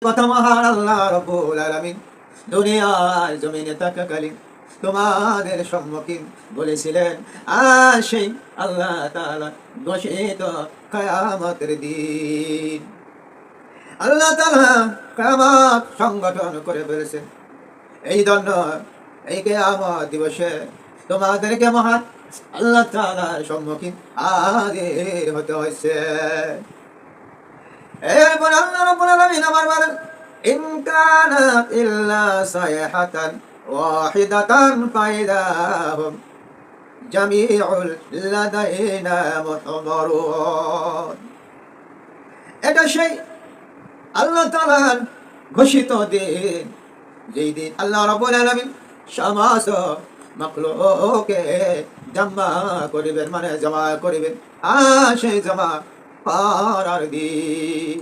কথা মহান আল্লাহ রাব্বুল আলামিন দুনিয়ার জমিনে থাকাকালীন তোমাদের সম্মুখীন বলেছিলেন, আর সেই আল্লাহ তাআলা ঘোষিত কিয়ামতের দিন আল্লাহ তাআলা কিয়ামত সংগঠন করে ফেলেছেন। এই জন্য এই কিয়ামত দিবসে তোমাদেরকে মহান আল্লাহ তাআলার সম্মুখীন হাজির হতে হয়েছে। এরপর আল্লাহ রাব্বুল আলামিন আবার বলেন, ইন কানাত ইল্লা সায়হাতান ওয়াহিদাতান ফাইদাহুম জামিউল লাদাইনা মুহদারুন। এটা সেই আল্লাহ তাআলার ঘোষিত দিন, যেই দিন আল্লাহ রাব্বুল আলামিন সমস্ত মাখলুককে জমা করিবেন, মানে জমা করিবেন, আর সেই জমা করার দিন।